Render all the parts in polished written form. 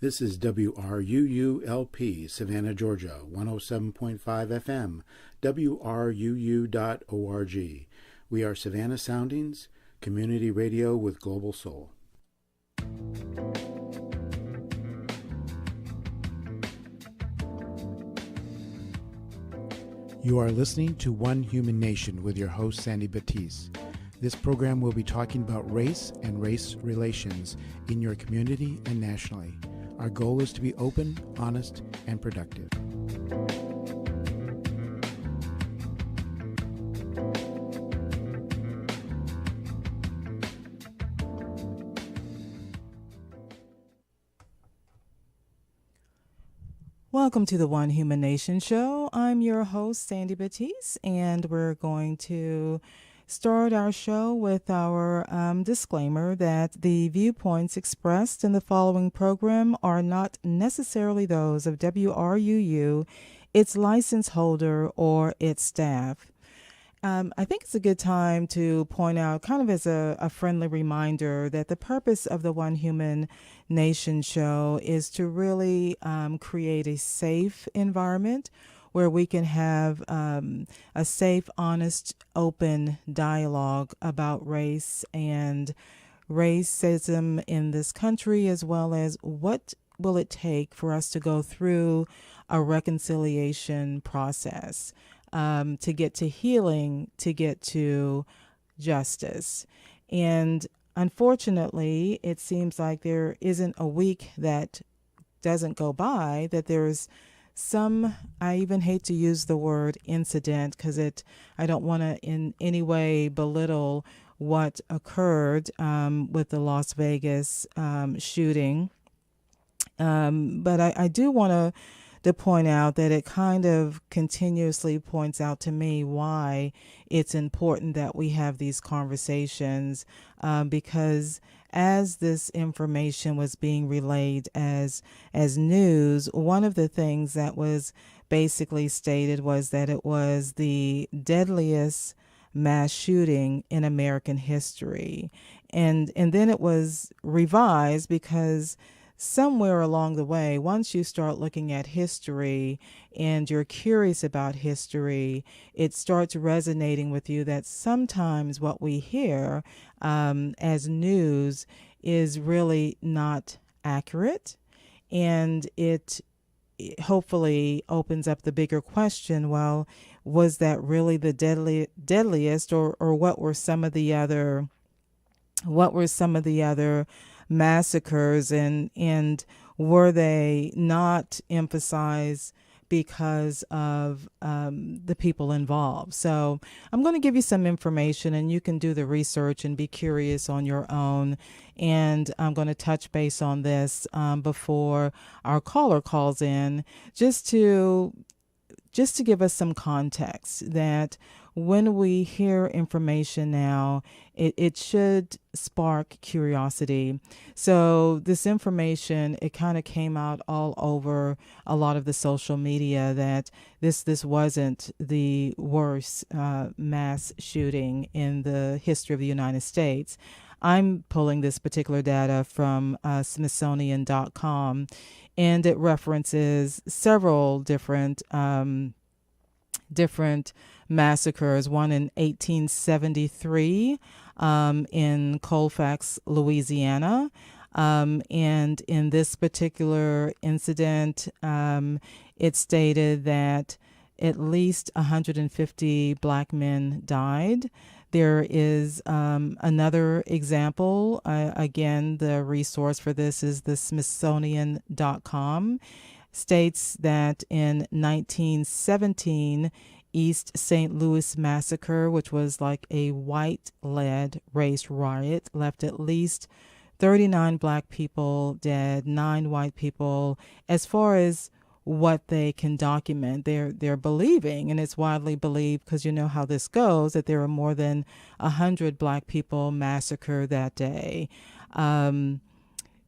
This is WRUULP, Savannah, Georgia, 107.5 FM, WRUU.org. We are Savannah Soundings, community radio with global soul. You are listening to One Human Nation with your host, Sandy Batiste. This program will be talking about race and race relations in your community and nationally. Our goal is to be open, honest, and productive. Welcome to the One Human Nation show. I'm your host, Sandy Batiste, and we're going to start our show with our disclaimer that the viewpoints expressed in the following program are not necessarily those of WRUU, its license holder, or its staff. I think it's a good time to point out, kind of as a friendly reminder, that the purpose of the One Human Nation show is to really create a safe environment where we can have a safe, honest, open dialogue about race and racism in this country, as well as what will it take for us to go through a reconciliation process to get to healing, to get to justice. And unfortunately, it seems like there isn't a week that doesn't go by that there's some, I even hate to use the word incident because I don't want to in any way belittle what occurred with the Las Vegas shooting. But I do want to point out that it kind of continuously points out to me why it's important that we have these conversations, because as this information was being relayed as news, one of the things that was basically stated was that it was the deadliest mass shooting in American history. And then it was revised because somewhere along the way, once you start looking at history and you're curious about history, it starts resonating with you that sometimes what we hear as news is really not accurate. And it hopefully opens up the bigger question, well, was that really the deadliest, or what were some of the other massacres, and were they not emphasized because of the people involved? So I'm going to give you some information, and you can do the research and be curious on your own. And I'm going to touch base on this before our caller calls in, just to give us some context that when we hear information now, it should spark curiosity. So this information, it kind of came out all over a lot of the social media that this wasn't the worst mass shooting in the history of the United States. I'm pulling this particular data from Smithsonian.com, and it references several different massacres, one in 1873 in Colfax, Louisiana. And in this particular incident, it stated that at least 150 black men died. There is another example. Again, the resource for this is the Smithsonian.com. States that in 1917, East St. Louis massacre, which was like a white-led race riot, left at least 39 black people dead, 9 white people. As far as what they can document, they're believing, and it's widely believed, because you know how this goes, that there were more than 100 black people massacred that day.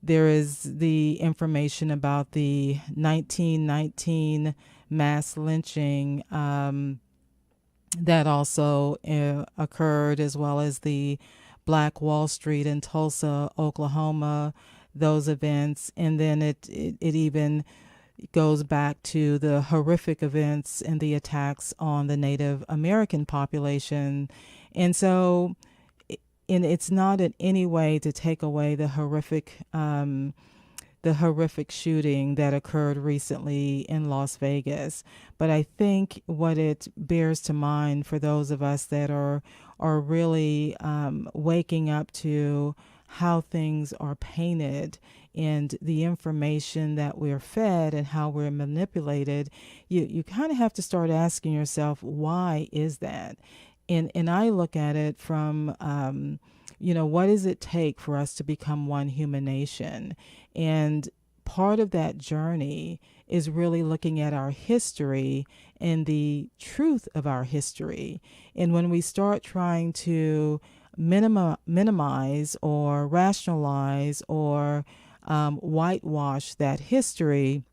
There is the information about the 1919 mass lynching that also occurred, as well as the Black Wall Street in Tulsa, Oklahoma, those events, and then it even goes back to the horrific events and the attacks on the Native American population. And so, and it's not in any way to take away the horrific shooting that occurred recently in Las Vegas. But I think what it bears to mind for those of us that are really waking up to how things are painted and the information that we're fed and how we're manipulated, you kind of have to start asking yourself, why is that? And I look at it from, what does it take for us to become one human nation? And part of that journey is really looking at our history and the truth of our history. And when we start trying to minimize or rationalize or whitewash that history,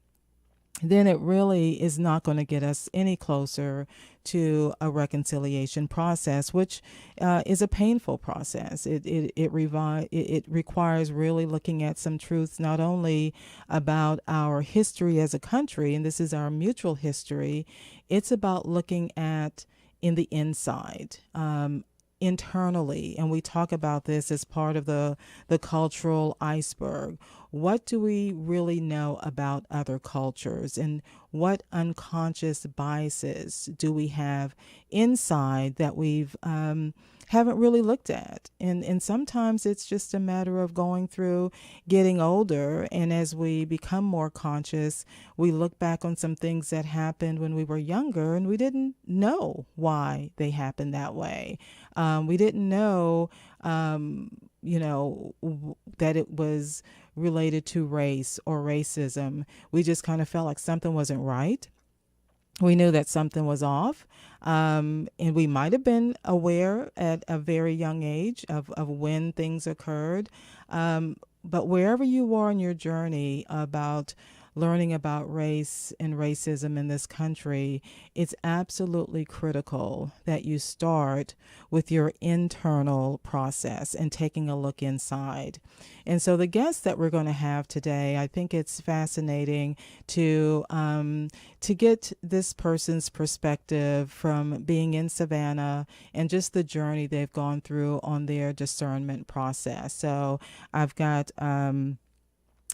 then it really is not going to get us any closer to a reconciliation process, which is a painful process. It requires really looking at some truths, not only about our history as a country, and this is our mutual history, it's about looking at in the inside, internally, and we talk about this as part of the cultural iceberg. What do we really know about other cultures, and what unconscious biases do we have inside that we've haven't really looked at? And sometimes it's just a matter of going through, getting older, and as we become more conscious, we look back on some things that happened when we were younger, and we didn't know why they happened that way. We didn't know, that it was related to race or racism. We just kind of felt like something wasn't right. We knew that something was off, and we might have been aware at a very young age of when things occurred. But wherever you are in your journey about learning about race and racism in this country, it's absolutely critical that you start with your internal process and taking a look inside. And so the guest that we're going to have today, I think it's fascinating to get this person's perspective from being in Savannah and just the journey they've gone through on their discernment process. So I've got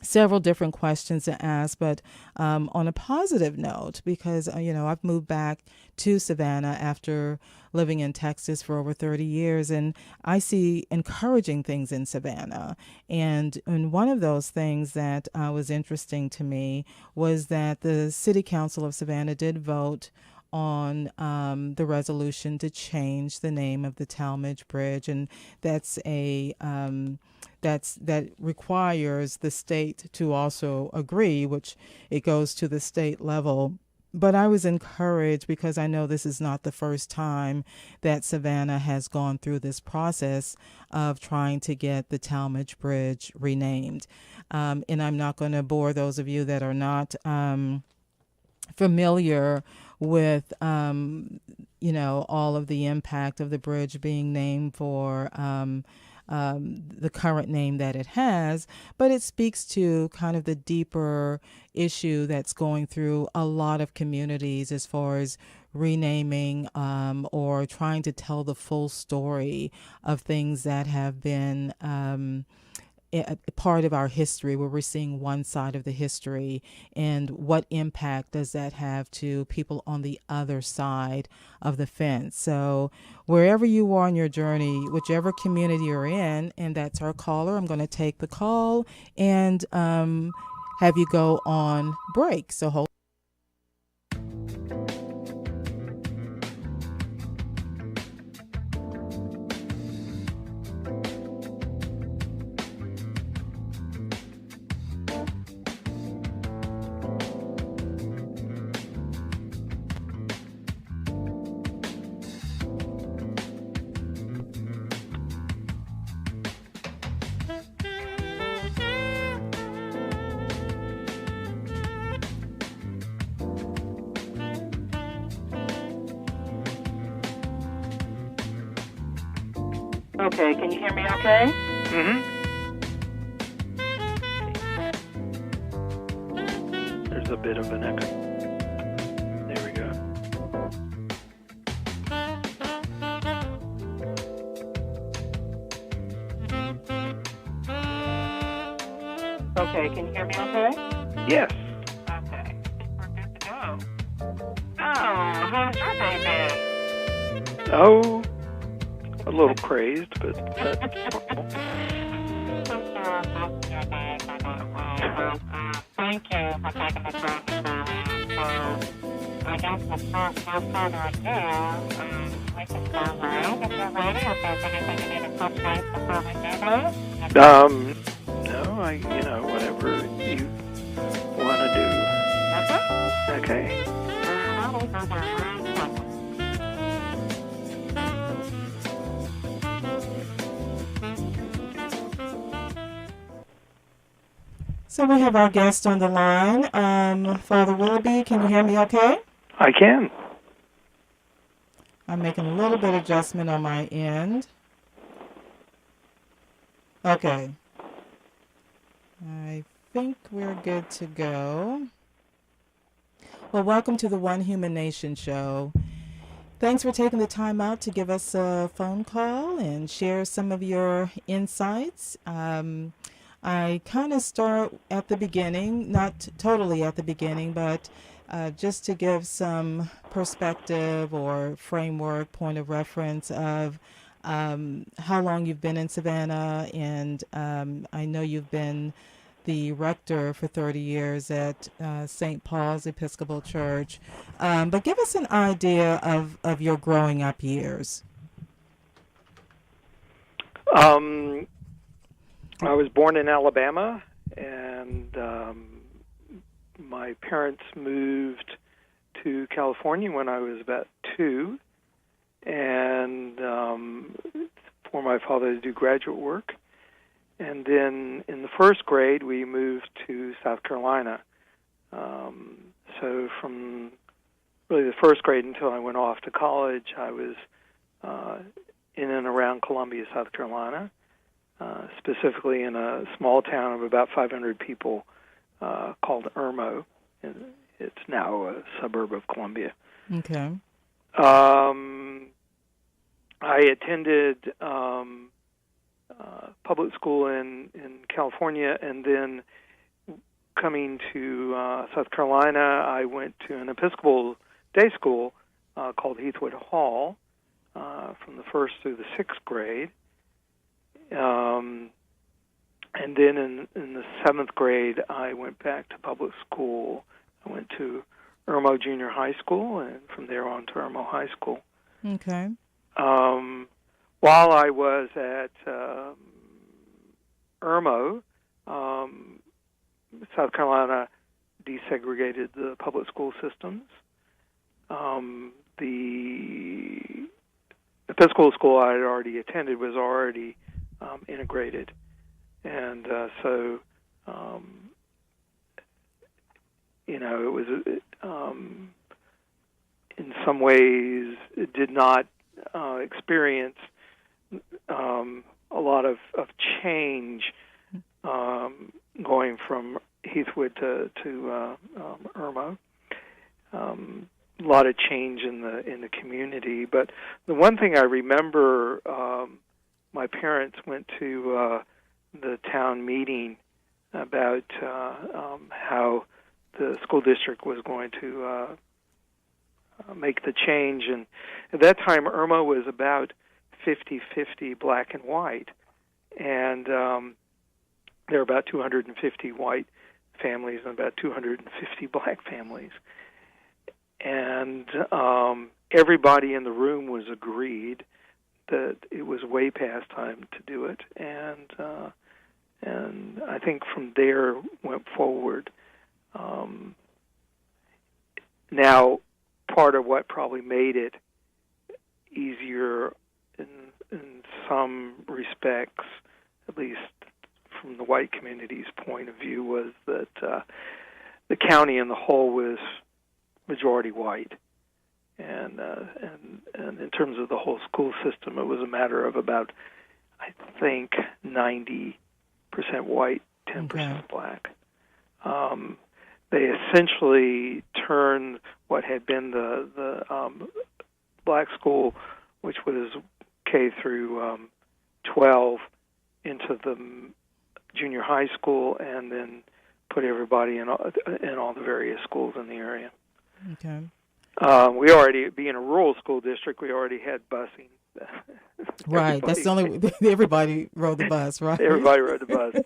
several different questions to ask, but on a positive note, because, I've moved back to Savannah after living in Texas for over 30 years, and I see encouraging things in Savannah. And one of those things that was interesting to me was that the City Council of Savannah did vote on the resolution to change the name of the Talmadge Bridge, and that's that requires the state to also agree, which it goes to the state level. But I was encouraged because I know this is not the first time that Savannah has gone through this process of trying to get the Talmadge Bridge renamed. And I'm not going to bore those of you that are not familiar with, all of the impact of the bridge being named for the current name that it has, but it speaks to kind of the deeper issue that's going through a lot of communities as far as renaming or trying to tell the full story of things that have been a part of our history, where we're seeing one side of the history, and what impact does that have to people on the other side of the fence. So wherever you are on your journey, whichever community you're in, and that's our caller, I'm going to take the call and have you go on break. So hold. Okay, can you hear me okay? Mm-hmm. there's a bit of an echo. There we go. Okay, can you hear me okay? Yes. Okay, we're good to go. Oh, how's your day been? Oh, a little crazed, but that's normal. Thank you for taking the time to call. I guess no further ado, we can start live if you're ready. If there's anything you need to touch base before we do that. No, whatever you want to do. Okay. So we have our guest on the line. Father Willoughby, can you hear me okay? I can. I'm making a little bit of adjustment on my end. Okay. I think we're good to go. Well, welcome to the One Human Nation show. Thanks for taking the time out to give us a phone call and share some of your insights. I kind of start at the beginning, not totally at the beginning, but just to give some perspective or framework, point of reference of how long you've been in Savannah. And I know you've been the rector for 30 years at St. Paul's Episcopal Church. But give us an idea of your growing up years. I was born in Alabama, and my parents moved to California when I was about 2, and for my father to do graduate work. And then in the first grade, we moved to South Carolina. So from really the first grade until I went off to college, I was in and around Columbia, South Carolina, specifically in a small town of about 500 people called Irmo. It's now a suburb of Columbia. Okay. I attended public school in California, and then coming to South Carolina, I went to an Episcopal day school called Heathwood Hall from the 1st through the 6th grade. And then in the 7th grade, I went back to public school. I went to Irmo Junior High School, and from there on to Irmo High School. Okay. While I was at Irmo, South Carolina desegregated the public school systems. The Episcopal school I had already attended was already integrated. And so, it was, in some ways, it did not experience a lot of change going from Heathwood to Irmo. A lot of change in the community, but the one thing I remember, my parents went to the town meeting about how the school district was going to make the change, and at that time Irmo was about 50-50 black and white, and there were about 250 white families and about 250 black families. And everybody in the room was agreed that it was way past time to do it, and I think from there went forward. Now, part of what probably made it easier in some respects, at least from the white community's point of view, was that the county in the whole was majority white, and in terms of the whole school system, it was a matter of about, I think, 90% white, 10% black. they essentially turned what had been the black school, which was K through 12, into the junior high school, and then put everybody in all the various schools in the area. Okay. We already, being a rural school district, we already had busing. Right. That's the only. Everybody rode the bus, right? Everybody rode the bus.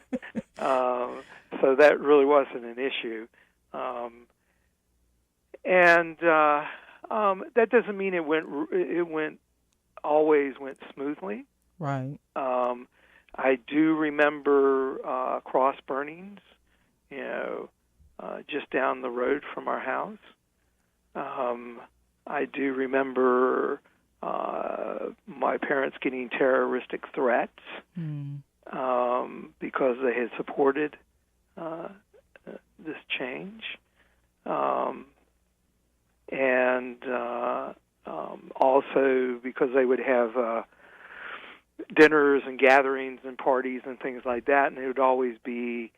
So that really wasn't an issue. And that doesn't mean it always went smoothly. Right. I do remember cross burnings, just down the road from our house. I do remember my parents getting terroristic threats because they had supported this change. And also because they would have dinners and gatherings and parties and things like that, and it would always be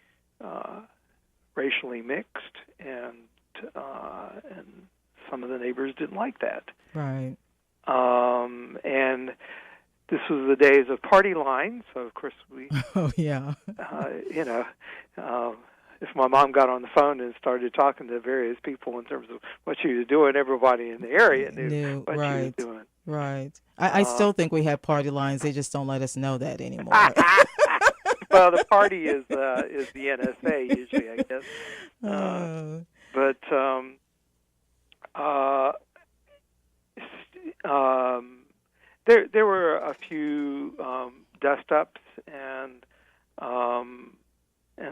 racially mixed, and some of the neighbors didn't like that. Right. And this was the days of party lines, so of course we, oh yeah, if my mom got on the phone and started talking to various people in terms of what she was doing, everybody in the area knew what she was doing. Right. I still think we have party lines. They just don't let us know that anymore. Well, the party is the NSA usually, I guess. But there were a few dust-ups and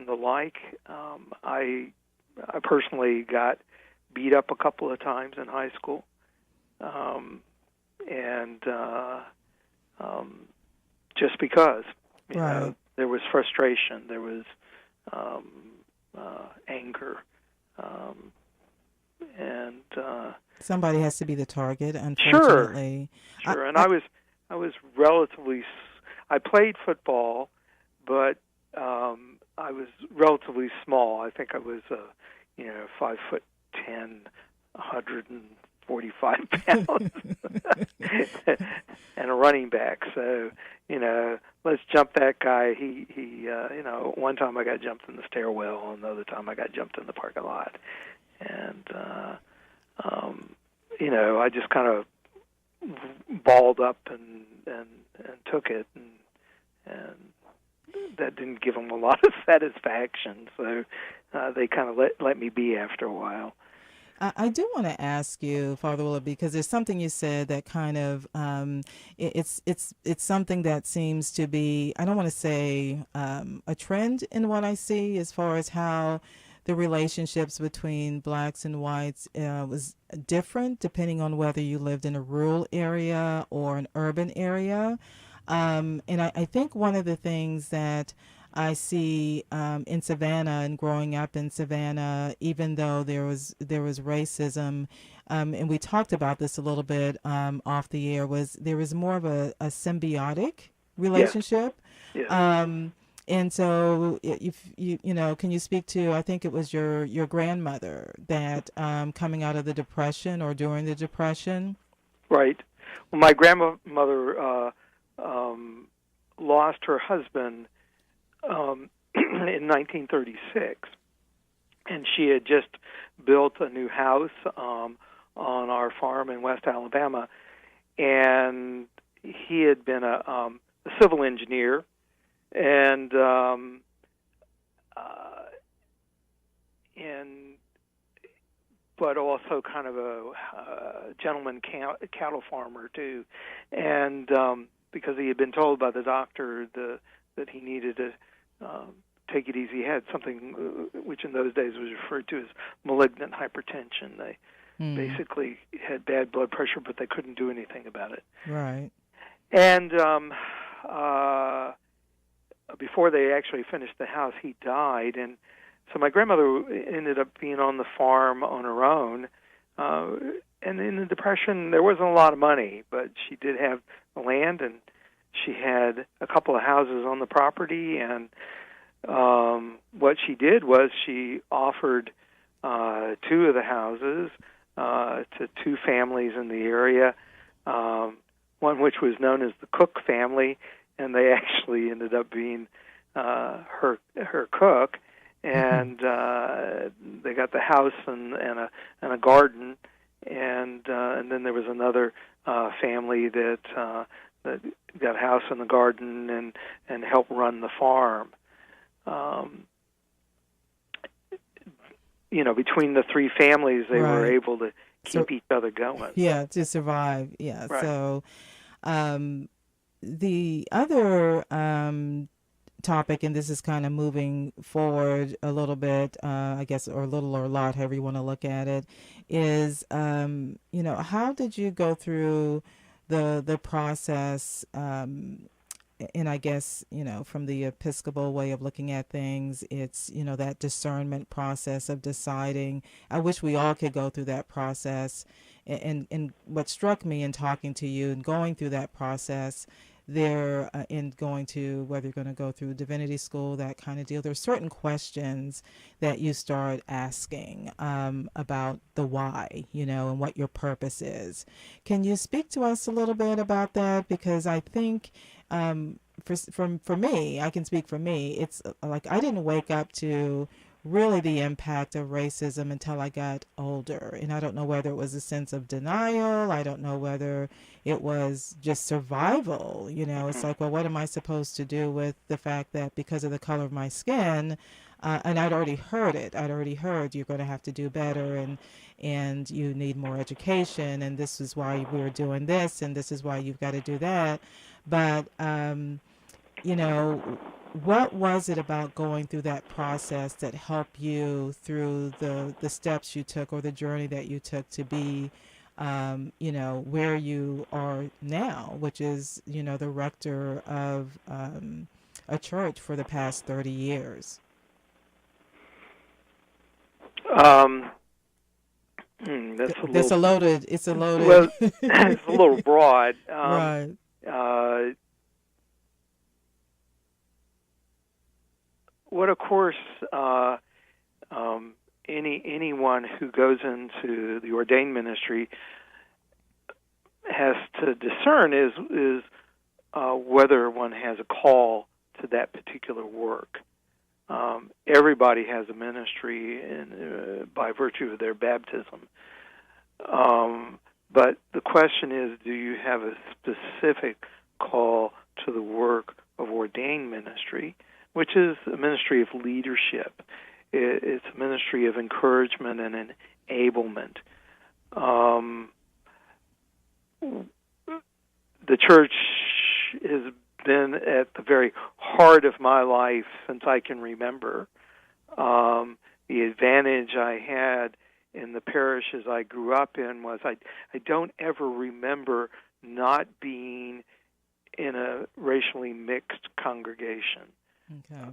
the like. I personally got beat up a couple of times in high school, and just because you know, there was frustration, there was anger, and somebody has to be the target, unfortunately. Sure. And I was relatively. I played football, but I was relatively small. I think I was 5'10", 145 pounds, and a running back. So let's jump that guy. He one time I got jumped in the stairwell, and another time I got jumped in the parking lot, and I just kind of balled up and took it, and that didn't give them a lot of satisfaction. So they kind of let me be after a while. I do want to ask you, Father Willoughby, because there's something you said that kind of it's something that seems to be, I don't want to say a trend in what I see as far as how the relationships between blacks and whites was different depending on whether you lived in a rural area or an urban area. And I think one of the things that I see in Savannah and growing up in Savannah, even though there was racism, and we talked about this a little bit off the air, was there was more of a symbiotic relationship. Yeah. And so, if can you speak to? I think it was your grandmother that coming out of the Depression or during the Depression. Right. Well, my grandmother lost her husband in 1936, and she had just built a new house on our farm in West Alabama, and he had been a civil engineer, and but also kind of a gentleman cattle farmer too, and because he had been told by the doctor that he needed to take it easy. He had something which in those days was referred to as malignant hypertension. They basically had bad blood pressure, but they couldn't do anything about it. Right. And before they actually finished the house, he died. And so my grandmother ended up being on the farm on her own. And in the Depression, there wasn't a lot of money, but she did have the land, and she had a couple of houses on the property. And what she did was she offered two of the houses to two families in the area, one which was known as the Cook family, and they actually ended up being her cook, and they got the house and a garden, and then there was another family that got a house and the garden and helped run the farm. Between the three families, they were able to keep each other going. Yeah, to survive. Yeah. Right. So the other topic, and this is kind of moving forward a little bit, I guess, or a little or a lot, however you want to look at it, is, how did you go through the process, and I guess, from the Episcopal way of looking at things, it's, that discernment process of deciding. I wish we all could go through that process. And what struck me in talking to you and going through that process, there in going to, whether you're going to go through divinity school, that kind of deal, there's certain questions that you start asking about the why, and what your purpose is. Can you speak to us a little bit about that? Because I think for me, I can speak for me, it's like I didn't wake up to really the impact of racism until I got older. And I don't know whether it was a sense of denial. I don't know whether it was just survival. It's like, well, what am I supposed to do with the fact that because of the color of my skin, and I'd already heard it. I'd already heard you're going to have to do better and you need more education. And this is why we're doing this. And this is why you've got to do that. But, what was it about going through that process that helped you through the steps you took or the journey that you took to be, where you are now, which is, the rector of a church for the past 30 years? It's a loaded. Well, it's a little broad. Right. What, of course, anyone who goes into the ordained ministry has to discern is whether one has a call to that particular work. Everybody has a ministry by virtue of their baptism. But the question is, do you have a specific call to the work of ordained ministry, which is a ministry of leadership? It's a ministry of encouragement and enablement. The church has been at the very heart of my life since I can remember. The advantage I had in the parishes I grew up in was I don't ever remember not being in a racially mixed congregation. Okay.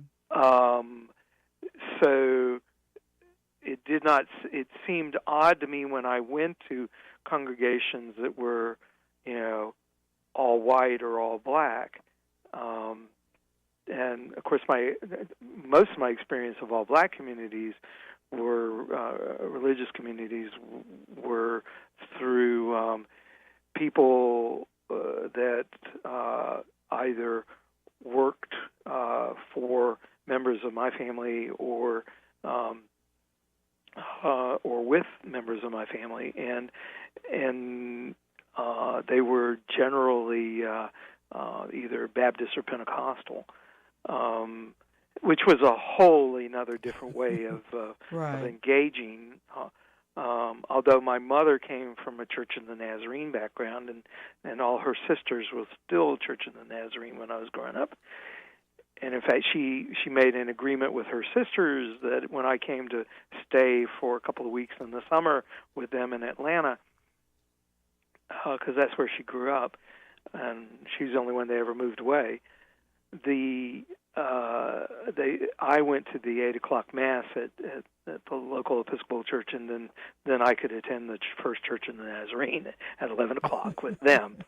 So it seemed odd to me when I went to congregations that were, all white or all black. And of course, most of my experience of all black communities were religious communities were through people that either worked for members of my family or with members of my family, and they were generally either Baptist or Pentecostal, which was a wholly another different way of engaging. Although my mother came from a Church of the Nazarene background, and all her sisters were still Church of the Nazarene when I was growing up. And in fact, she made an agreement with her sisters that when I came to stay for a couple of weeks in the summer with them in Atlanta, because that's where she grew up, and she's the only one they ever moved away. I went to the 8:00 Mass at the local Episcopal church, and then I could attend the First Church of the Nazarene at 11:00 with them.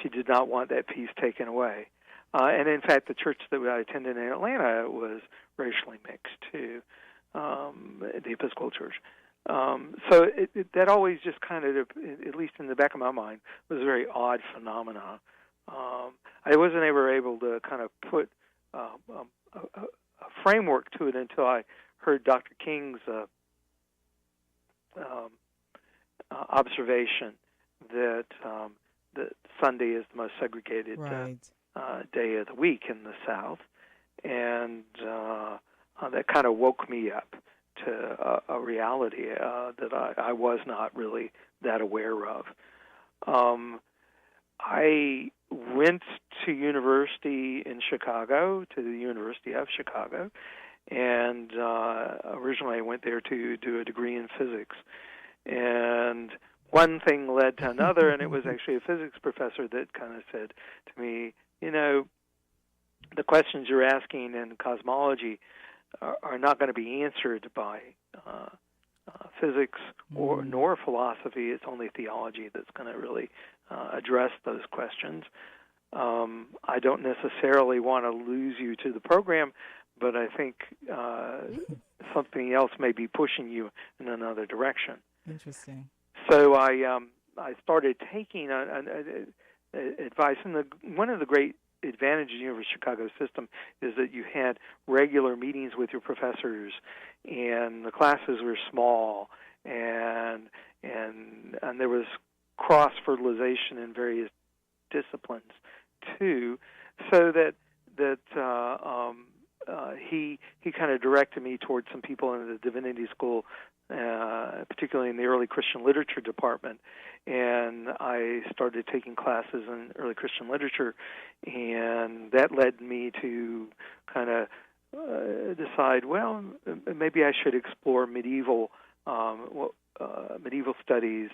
She did not want that piece taken away. And in fact, the church that I attended in Atlanta was racially mixed too. the Episcopal Church. So that always just kind of, at least in the back of my mind, was a very odd phenomenon. I wasn't ever able to kind of put a framework to it until I heard Dr. King's observation that Sunday is the most segregated day of the week in the South, and that kind of woke me up to a reality that I was not really that aware of. I went to university in Chicago, to the University of Chicago, and originally I went there to do a degree in physics. And one thing led to another, and it was actually a physics professor that kind of said to me, the questions you're asking in cosmology are not going to be answered by physics nor philosophy. It's only theology that's going to really address those questions. I don't necessarily want to lose you to the program, but I think something else may be pushing you in another direction. Interesting. So I started taking advice, and one of the great advantages of the University of Chicago system is that you had regular meetings with your professors, and the classes were small, and there was cross-fertilization in various disciplines too, so that he kind of directed me towards some people in the divinity school, particularly in the early Christian literature department, and I started taking classes in early Christian literature, and that led me to kind of decide, well, maybe I should explore medieval studies,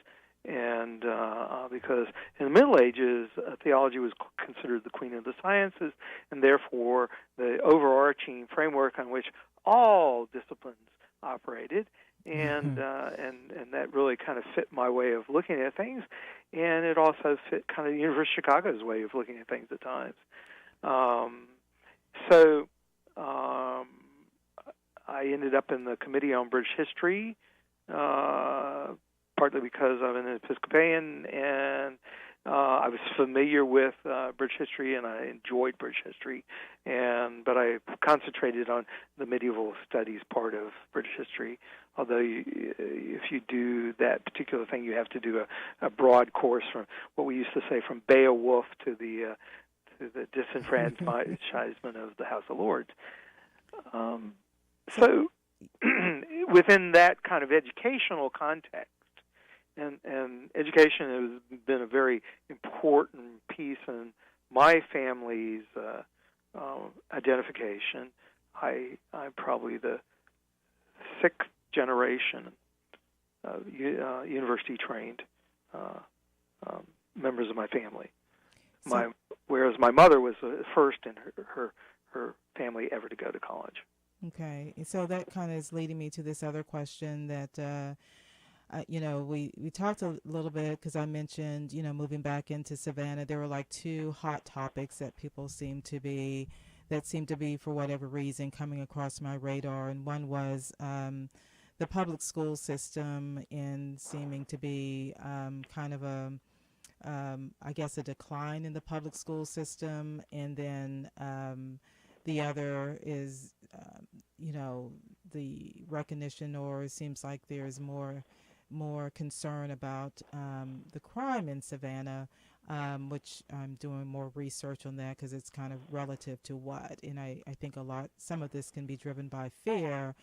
and because in the Middle Ages, theology was considered the queen of the sciences, and therefore the overarching framework on which all disciplines operated, and that really kind of fit my way of looking at things, and it also fit kind of the University of Chicago's way of looking at things at times. So I ended up in the Committee on British History, partly because I'm an Episcopalian, and I was familiar with British history, and I enjoyed British history, but I concentrated on the medieval studies part of British history. Although if you do that particular thing, you have to do a broad course from what we used to say from Beowulf to the disenfranchisement of the House of Lords. So within that kind of educational context, and education has been a very important piece in my family's identification. I'm probably the sixth generation of university-trained members of my family. Whereas my mother was the first in her family ever to go to college. Okay, so that kind of is leading me to this other question that. We talked a little bit because I mentioned, moving back into Savannah, there were like two hot topics that seemed to be for whatever reason coming across my radar. And one was the public school system and seeming to be kind of I guess a decline in the public school system. And then the other is, the recognition, or it seems like there's more concern about the crime in Savannah, which I'm doing more research on that because it's kind of relative to what. And I think some of this can be driven by fear.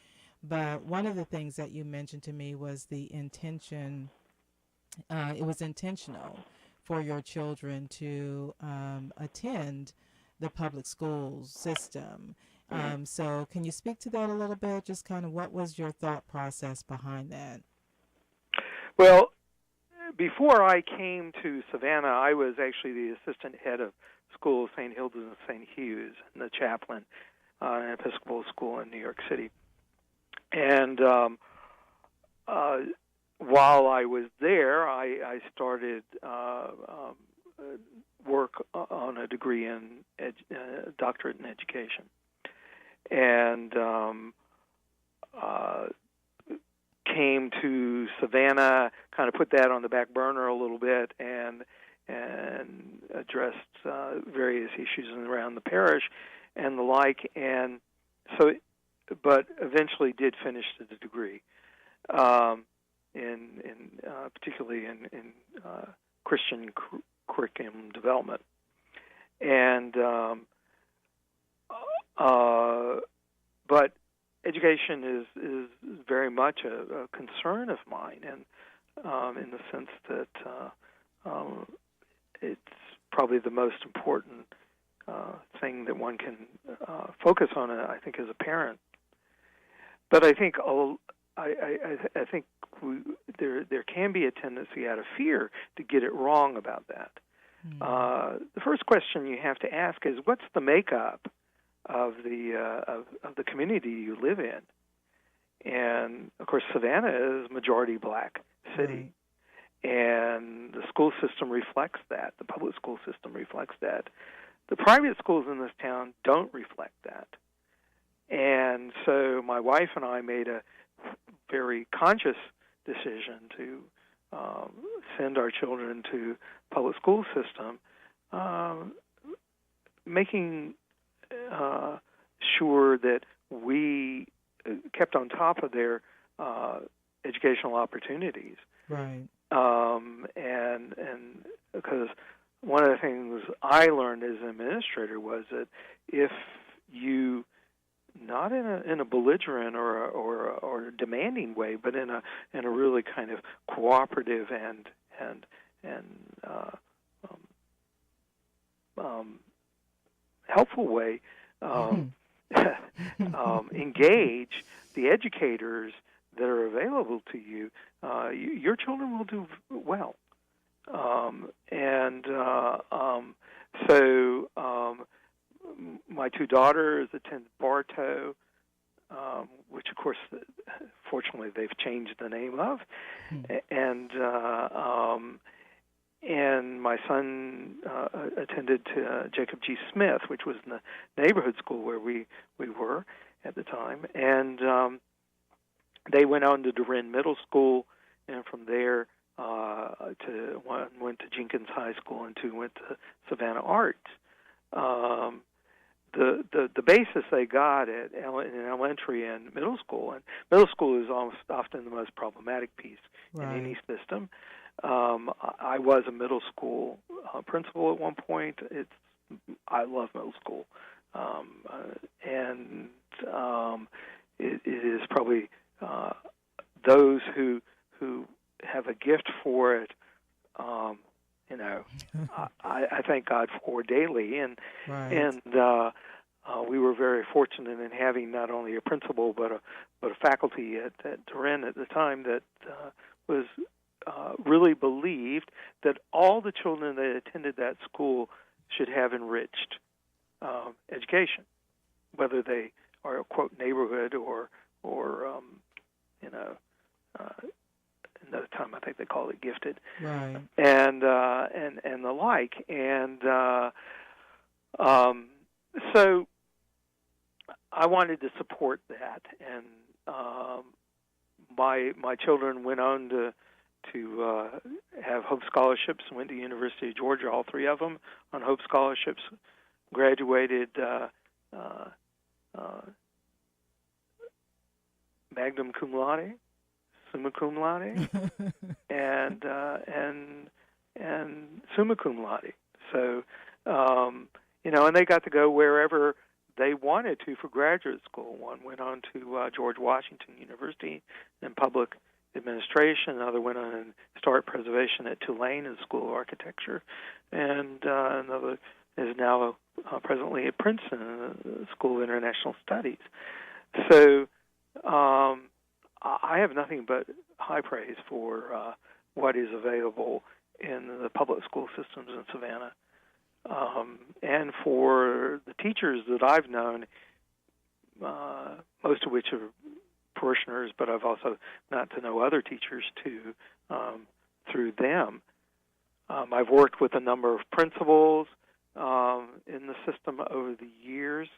But one of the things that you mentioned to me was the intention. It was intentional for your children to attend the public school system. So can you speak to that a little bit? Just kind of what was your thought process behind that? Well, before I came to Savannah, I was actually the assistant head of school of St. Hilda's and St. Hugh's, and the chaplain in an Episcopal school in New York City. And while I was there, I started work on a degree in doctorate in education. And came to Savannah, kind of put that on the back burner a little bit, and addressed various issues around the parish and the like, and so, but eventually did finish the degree, particularly in Christian curriculum development, and but education is very much a concern of mine, and in the sense that it's probably the most important thing that one can focus on, I think, as a parent. But I think I think there can be a tendency out of fear to get it wrong about that. Mm. The first question you have to ask is, what's the makeup of the community you live in? And of course, Savannah is a majority black city, and the school system reflects that. The public school system reflects that. The private schools in this town don't reflect that. And so my wife and I made a very conscious decision to send our children to public school system, making sure that we kept on top of their educational opportunities. Right. And because one of the things I learned as an administrator was that if you, not in a belligerent or a demanding way, but in a really kind of cooperative and helpful way, engage the educators that are available to you, your children will do well. So my two daughters attend Bartow, which of course, fortunately, they've changed the name of, and my son attended Jacob G. Smith, which was in the neighborhood school where we were at the time, and they went on to Durin Middle School, and from there one went to Jenkins High School, and two went to Savannah Arts. The basis they got in elementary and middle school is almost often the most problematic piece in any system. I was a middle school principal at one point. I love middle school, and it is probably those who have a gift for it. I thank God for daily, and we were very fortunate in having not only a principal but a faculty at Durin at the time that was really believed that all the children that attended that school should have enriched education, whether they are a quote neighborhood or another time I think they call it gifted, and the like, and so I wanted to support that, and my children went on to have Hope Scholarships and went to the University of Georgia, all three of them on Hope Scholarships, graduated magna cum laude, summa cum laude, and summa cum laude. So, and they got to go wherever they wanted to for graduate school. One went on to George Washington University in public administration. Another went on in historic preservation at Tulane in the School of Architecture, and another is now presently at Princeton in the School of International Studies. So I have nothing but high praise for what is available in the public school systems in Savannah, and for the teachers that I've known, most of which are parishioners, but I've also gotten to know other teachers too through them. I've worked with a number of principals in the system over the years,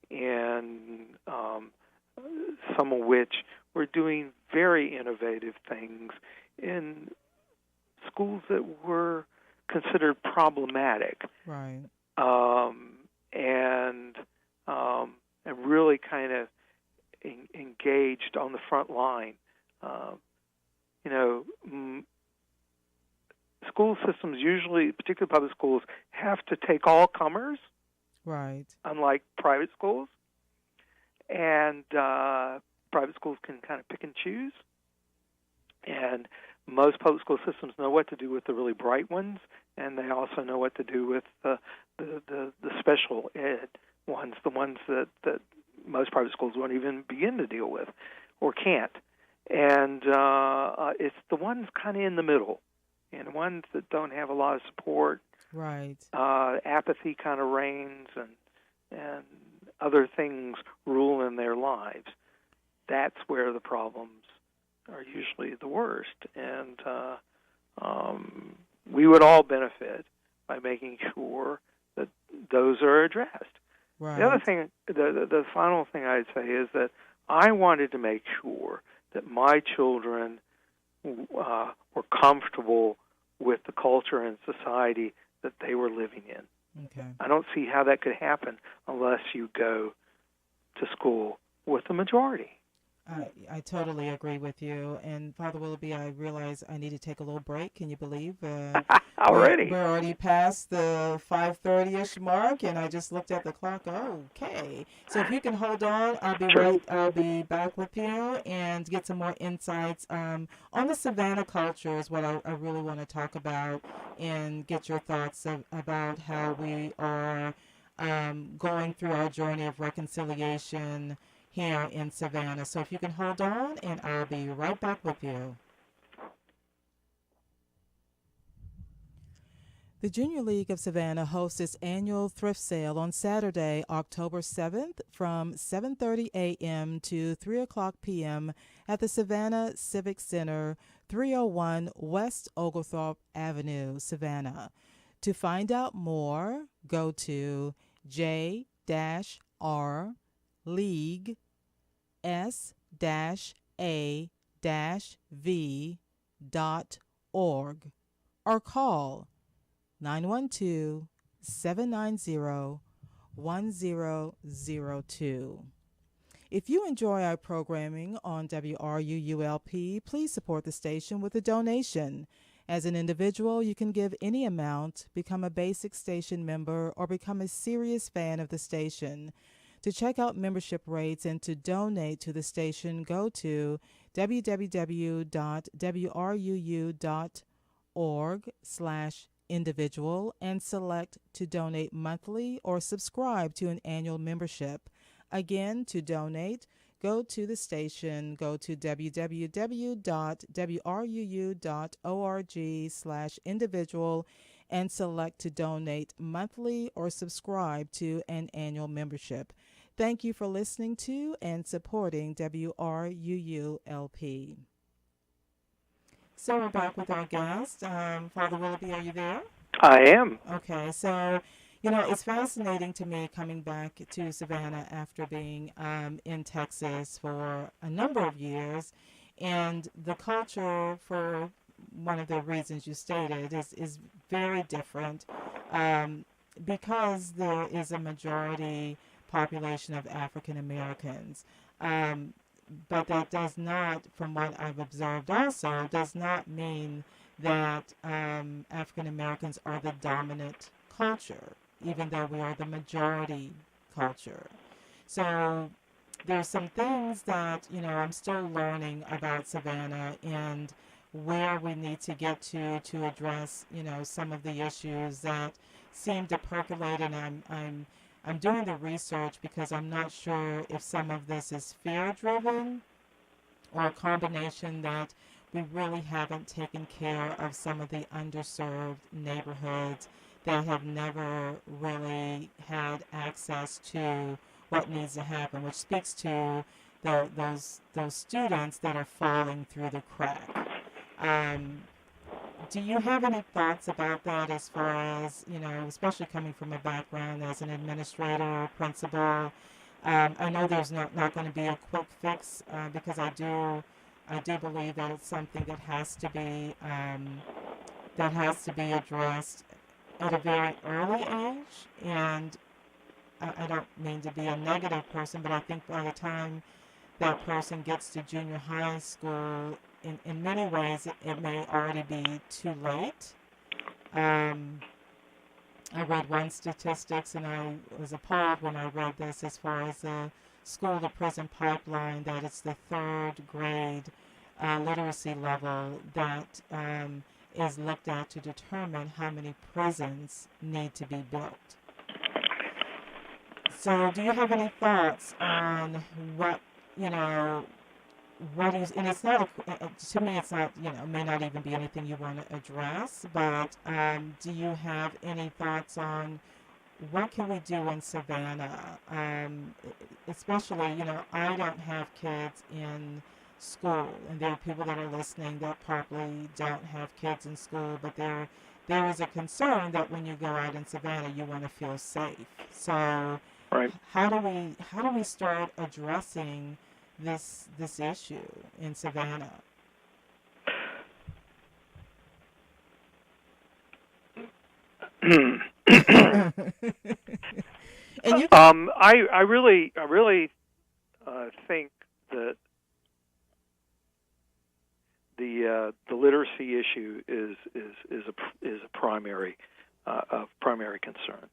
and some of which were doing very innovative things in schools that were considered problematic, Right. and really kind of engaged on the front line. School systems usually, particularly public schools, have to take all comers, Right. unlike private schools. And private schools can kind of pick and choose. And most public school systems know what to do with the really bright ones, and they also know what to do with the special ed ones, the ones that most private schools won't even begin to deal with or can't. And it's the ones kind of in the middle, and ones that don't have a lot of support. Right. Apathy kind of reigns, and other things rule in their lives. That's where the problems are usually the worst. And we would all benefit by making sure that those are addressed. Right. The other thing, the final thing I'd say is that I wanted to make sure that my children were comfortable with the culture and society that they were living in. Okay. I don't see how that could happen unless you go to school with the majority. I totally agree with you. And Father Willoughby, I realize I need to take a little break. Can you believe? Already? We're already past the 5:30-ish mark, and I just looked at the clock. Okay. So if you can hold on, I'll be back with you and get some more insights on the Savannah culture is what I really want to talk about, and get your thoughts about how we are going through our journey of reconciliation here in Savannah. So if you can hold on, and I'll be right back with you. The Junior League of Savannah hosts its annual thrift sale on Saturday, October 7th from 7:30 a.m. to 3 o'clock p.m. at the Savannah Civic Center, 301 West Oglethorpe Avenue, Savannah. To find out more, go to j-r-league-s-a-v.org or call 912-790-1002. If you enjoy our programming on WRUULP, please support the station with a donation. As an individual, you can give any amount, become a basic station member, or become a serious fan of the station. To check out membership rates and to donate to the station, go to www.wruu.org/individual and select to donate monthly or subscribe to an annual membership. Again, to donate, go to the station, go to www.wruu.org/individual and select to donate monthly or subscribe to an annual membership. Thank you for listening to and supporting WRUULP. So we're back with our guest. Father Willoughby, are you there? I am. Okay, so it's fascinating to me coming back to Savannah after being in Texas for a number of years, and the culture, for one of the reasons you stated, is very different because there is a majority population of African Americans. But that does not, from what I've observed also, does not mean that African Americans are the dominant culture, even though we are the majority culture. So there's some things that, I'm still learning about Savannah and where we need to get to address, some of the issues that seem to percolate, and I'm doing the research because I'm not sure if some of this is fear-driven or a combination that we really haven't taken care of some of the underserved neighborhoods that have never really had access to what needs to happen, which speaks to those students that are falling through the crack. Do you have any thoughts about that as far as, especially coming from a background as an administrator, principal? I know there's not going to be a quick fix because I do I do believe that it's something that has to be addressed at a very early age. And I don't mean to be a negative person, but I think by the time that person gets to junior high school, in many ways, it may already be too late. I read one statistics, and I was appalled when I read this as far as the school-to-prison pipeline, that it's the third grade literacy level that is looked at to determine how many prisons need to be built. So do you have any thoughts on what is, and it's not, to me, it's not, may not even be anything you want to address, but do you have any thoughts on what can we do in Savannah? Especially, I don't have kids in school, and there are people that are listening that probably don't have kids in school, but there is a concern that when you go out in Savannah, you want to feel safe. So right. How do we start addressing this issue in Savannah? And you I really think that the literacy issue is a primary of primary concern.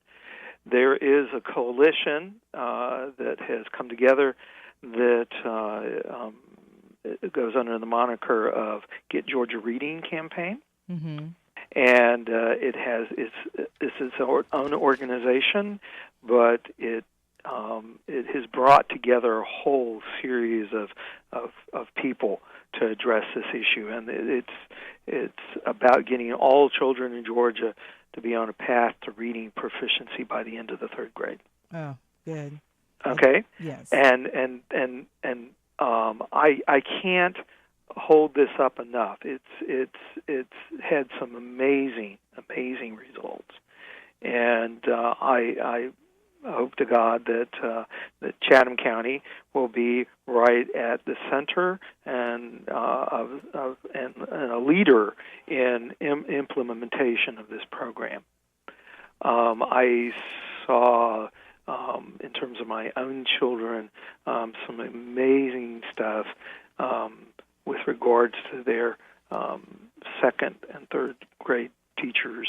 There is a coalition that has come together that it goes under the moniker of Get Georgia Reading Campaign. Mm-hmm. And it has its own organization, but it has brought together a whole series of people to address this issue, and it's about getting all children in Georgia to be on a path to reading proficiency by the end of the third grade. Oh, good. Okay. Yes. And I can't hold this up enough. It's had some amazing results, and I hope to God that Chatham County will be right at the center and a leader in implementation of this program. I saw, in terms of my own children, some amazing stuff with regards to their second and third grade teachers.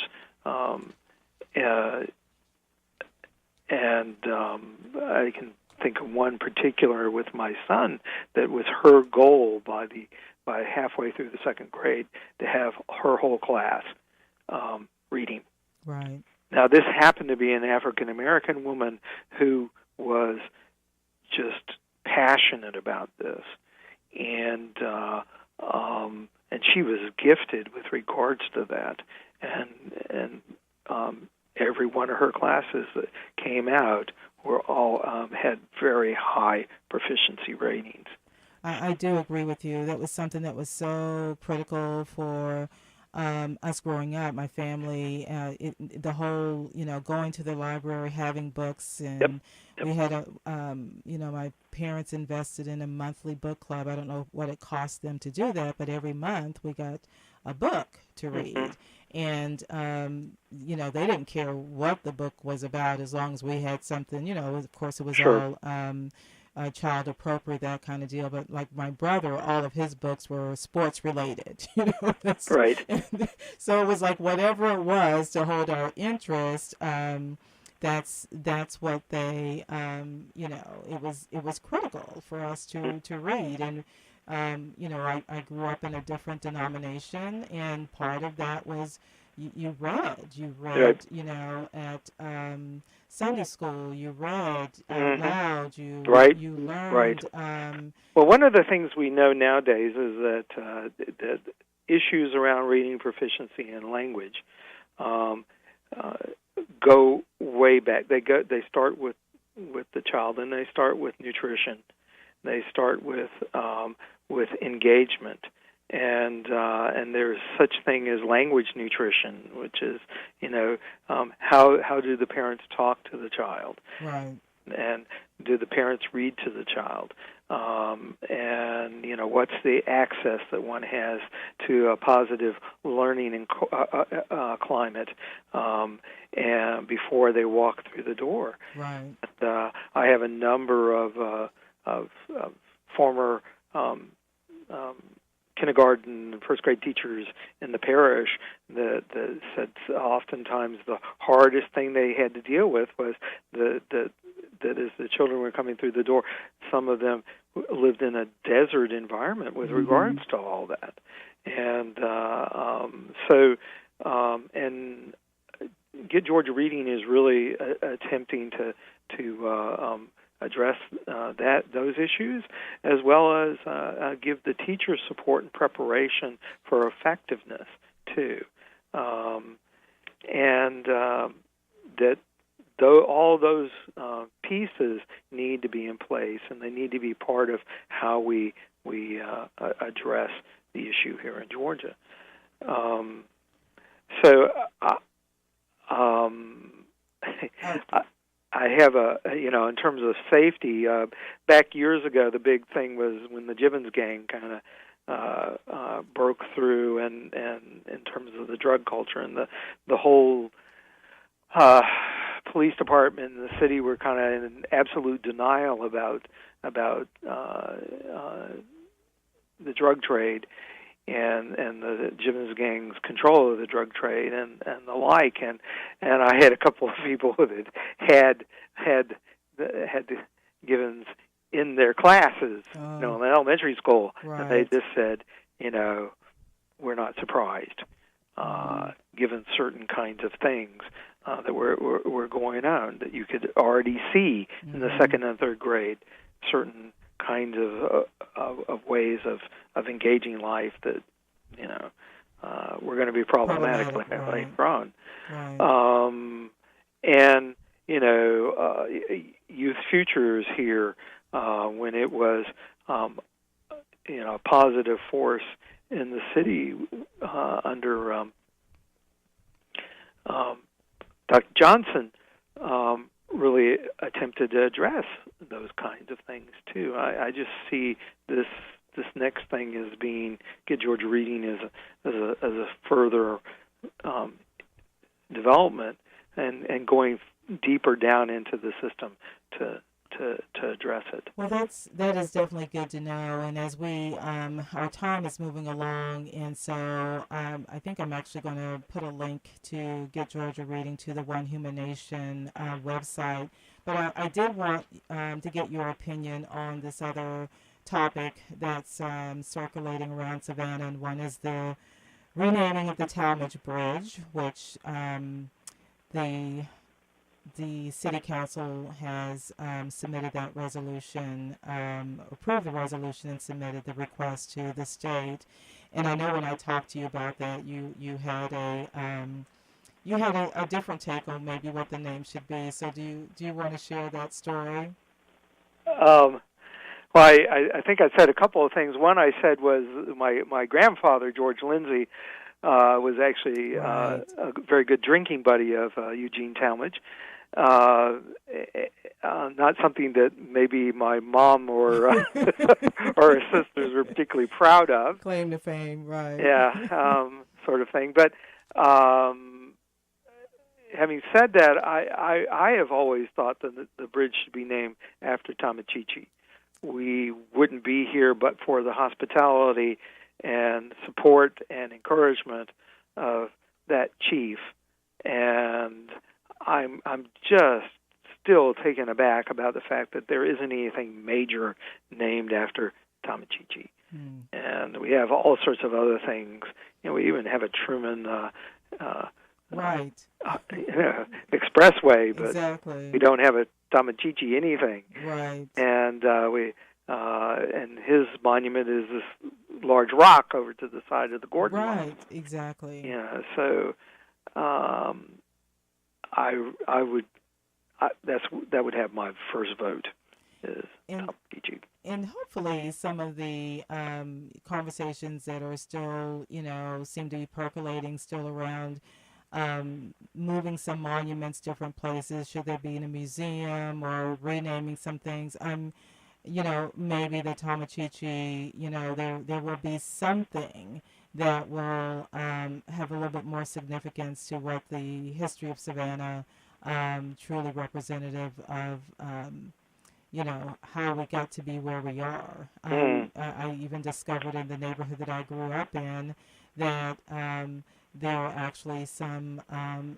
And I can think of one particular with my son that was her goal by halfway through the second grade to have her whole class reading. Right. Now, this happened to be an African American woman who was just passionate about this, and she was gifted with regards to that, and every one of her classes that came out were all had very high proficiency ratings. I do agree with you. That was something that was so critical for us growing up, my family, the whole, going to the library, having books, and Yep. we had my parents invested in a monthly book club. I don't know what it cost them to do that, but every month we got a book to read. Mm-hmm. And, they didn't care what the book was about as long as we had something, of course it was Sure. all child appropriate, that kind of deal. But like my brother, all of his books were sports related, Right. So it was like whatever it was to hold our interest, that's what they, it was critical for us to read. And I grew up in a different denomination, and part of that was you read, Right. at Sunday school, you read out loud, you learned. Right. Well, one of the things we know nowadays is that that issues around reading proficiency and language go way back. They start with the child, and they start with nutrition. They start with engagement, and there's such thing as language nutrition, which is how do the parents talk to the child, right? And do the parents read to the child? and what's the access that one has to a positive learning and climate, and before they walk through the door. Right. And, I have a number of former kindergarten and first grade teachers in the parish that said oftentimes the hardest thing they had to deal with was that as the children were coming through the door, some of them lived in a desert environment with regards to all that. And and Get Georgia Reading is really attempting to address those issues, as well as give the teachers support and preparation for effectiveness too, and that though all those pieces need to be in place, and they need to be part of how we address the issue here in Georgia. I have in terms of safety, back years ago, the big thing was when the Gibbons gang kind of broke through, and in terms of the drug culture and the whole police department and the city were kind of in absolute denial about the drug trade and the Gibbons gang's control of the drug trade and the like, and I had a couple of people that had the Gibbons in their classes, in elementary school, right. And they just said, we're not surprised, given certain kinds of things that were going on, that you could already see in the second and third grade, certain kinds of ways of engaging life that were going to be problematic later on. Right. And Youth Futures here, when it was a positive force in the city under Dr. Johnson, really attempted to address those kinds of things too. I just see this next thing as being Get Georgia Reading as a further development and going deeper down into the system to address it. Well, that is definitely good to know. And as we our time is moving along, and so I think I'm actually going to put a link to Get Georgia Reading to the One Human Nation website. But I did want to get your opinion on this other topic that's circulating around Savannah, and one is the renaming of the Talmadge Bridge, which the City Council has submitted that resolution, approved the resolution and submitted the request to the state. And I know when I talked to you about that, you had a different take on maybe what the name should be. So do you want to share that story? Well, I think I said a couple of things. One I said was my grandfather, George Lindsay, was actually a very good drinking buddy of Eugene Talmadge. Not something that maybe my mom or her sisters were particularly proud of. Claim to fame, right? Yeah, sort of thing. But having said that, I have always thought that the bridge should be named after Tamachichi. We wouldn't be here but for the hospitality and support and encouragement of that chief, and I'm just still taken aback about the fact that there isn't anything major named after Tamachichi. And we have all sorts of other things. We even have a Truman expressway, but exactly. we don't have a Tamachichi anything. Right. And and his monument is this large rock over to the side of the Gordon Right. Monument. Exactly. Yeah. So that would have my first vote. Is Tamachichi. And hopefully some of the conversations that are still, seem to be percolating still around moving some monuments different places. Should they be in a museum or renaming some things? maybe the Tamachichi, there will be something that will have a little bit more significance to what the history of Savannah truly representative of, how we got to be where we are. I even discovered in the neighborhood that I grew up in that there are actually some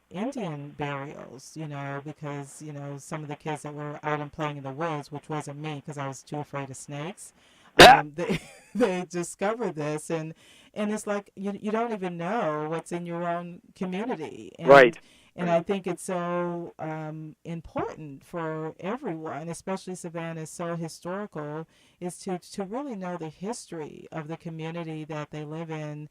Indian burials, because, some of the kids that were out and playing in the woods, which wasn't me because I was too afraid of snakes, they, they discovered this. And it's like you don't even know what's in your own community. Right. And I think it's so important for everyone, especially Savannah is so historical, is to really know the history of the community that they live in,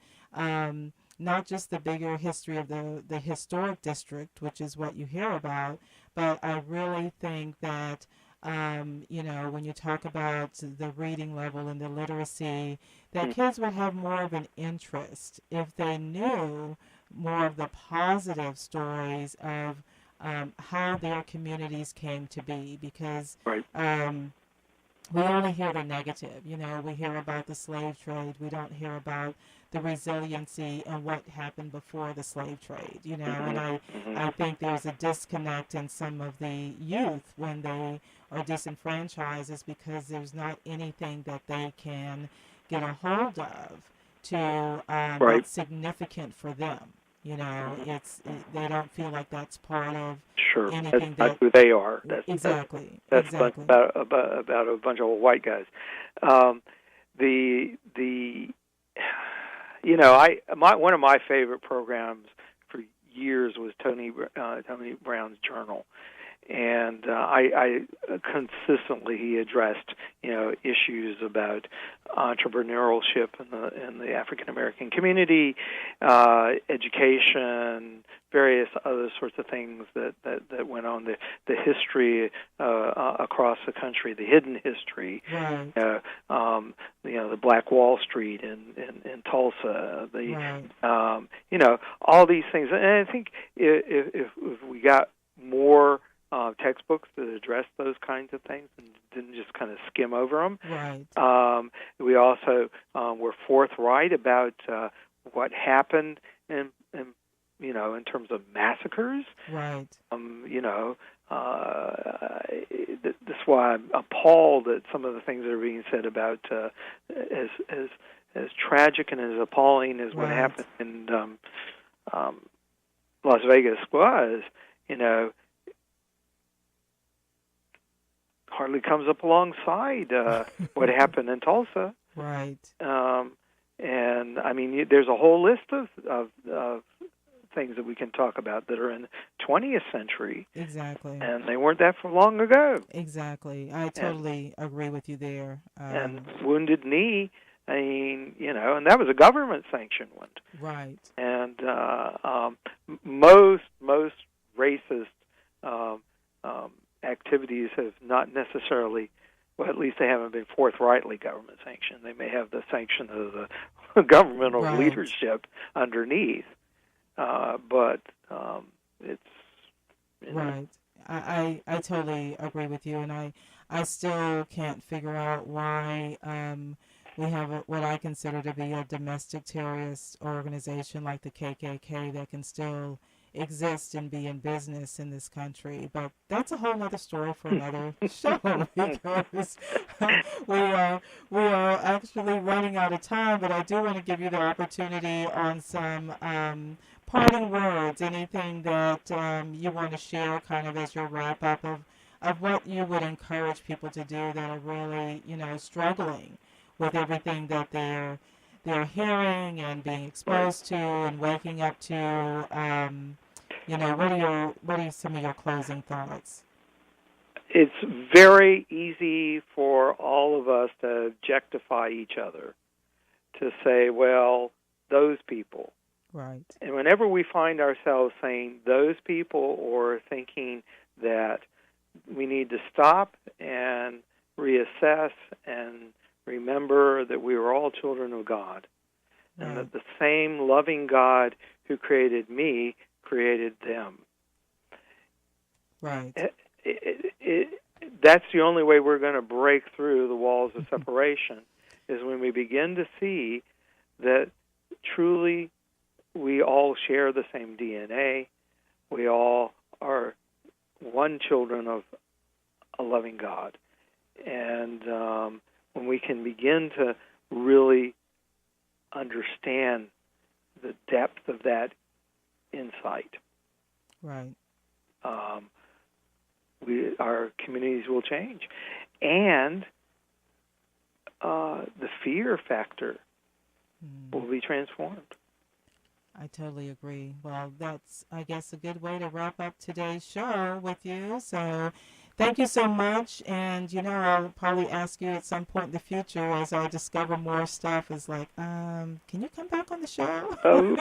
not just the bigger history of the historic district, which is what you hear about, but I really think that, when you talk about the reading level and the literacy, that kids would have more of an interest if they knew more of the positive stories of how their communities came to be, because Right. We only hear the negative. We hear about the slave trade. We don't hear about the resiliency and what happened before the slave trade. And I think there's a disconnect in some of the youth when they are disenfranchised, is because there's not anything that they can get a hold of to that's significant for them. They don't feel like that's part of Sure, anything that's not who they are. Exactly. About a bunch of old white guys. One of my favorite programs for years was Tony Brown's Journal, and I consistently he addressed issues about entrepreneurship in the African American community, education, various other sorts of things that went on, the history across the country, the hidden history, right. The Black Wall Street in Tulsa, right. All these things, and I think if we got more textbooks that address those kinds of things and didn't just kind of skim over them. Right. We also were forthright about what happened in terms of massacres. Right. That's why I'm appalled at some of the things that are being said about as tragic and as appalling as what happened in Las Vegas was. Hardly comes up alongside what happened in Tulsa. Right. And I mean, there's a whole list of things that we can talk about that are in the 20th century. Exactly. And they weren't that long ago. Exactly. I totally agree with you there. And Wounded Knee, I mean, and that was a government-sanctioned one. Right. And most racist activities have not necessarily, well, at least they haven't been forthrightly government sanctioned. They may have the sanction of the governmental leadership underneath, but it's right. I totally agree with you, and I still can't figure out why we have what I consider to be a domestic terrorist organization like the KKK that can still exist and be in business in this country. But that's a whole other story for another show, because we are actually running out of time. But I do want to give you the opportunity on some parting words, anything that you want to share kind of as your wrap up of what you would encourage people to do that are really, struggling with everything that they're hearing and being exposed to and waking up to. What are some of your closing thoughts? It's very easy for all of us to objectify each other, to say, well, those people. Right. And whenever we find ourselves saying those people or thinking that we need to stop and reassess and remember that we are all children of God, and that the same loving God who created me created them. Right. that's the only way we're going to break through the walls of separation, is when we begin to see that truly we all share the same DNA. We all are one children of a loving God. And when we can begin to really understand the depth of that insight, right, our communities will change. And the fear factor will be transformed. I totally agree. Well, that's, I guess, a good way to wrap up today's show with you. So thank you so much. And, I'll probably ask you at some point in the future as I discover more stuff is like, can you come back on the show? Oh.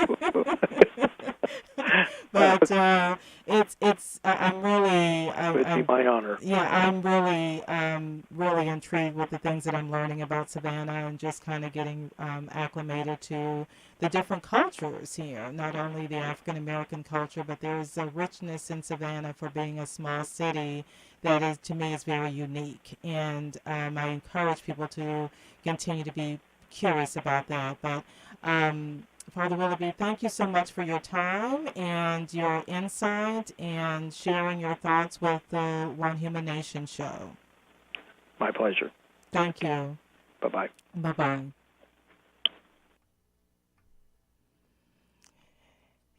But I'm really... It would be my honor. Yeah, I'm really intrigued with the things that I'm learning about Savannah and just kind of getting acclimated to the different cultures here, not only the African-American culture, but there's a richness in Savannah for being a small city that is, to me, is very unique. And I encourage people to continue to be curious about that. But Father Willoughby, thank you so much for your time and your insight and sharing your thoughts with the One Human Nation show. My pleasure. Thank you. Bye-bye. Bye-bye.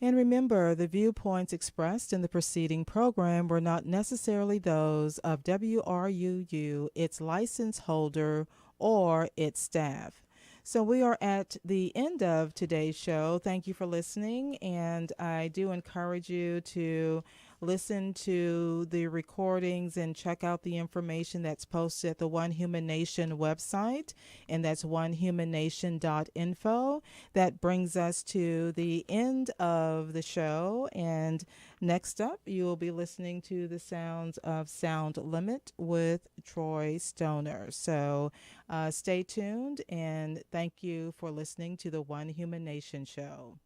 And remember, the viewpoints expressed in the preceding program were not necessarily those of WRUU, its license holder, or its staff. So we are at the end of today's show. Thank you for listening, and I do encourage you to listen to the recordings and check out the information that's posted at the One Human Nation website, and that's onehumannation.info. That brings us to the end of the show, and next up, you will be listening to the sounds of Sound Limit with Troy Stoner. So stay tuned, and thank you for listening to the One Human Nation show.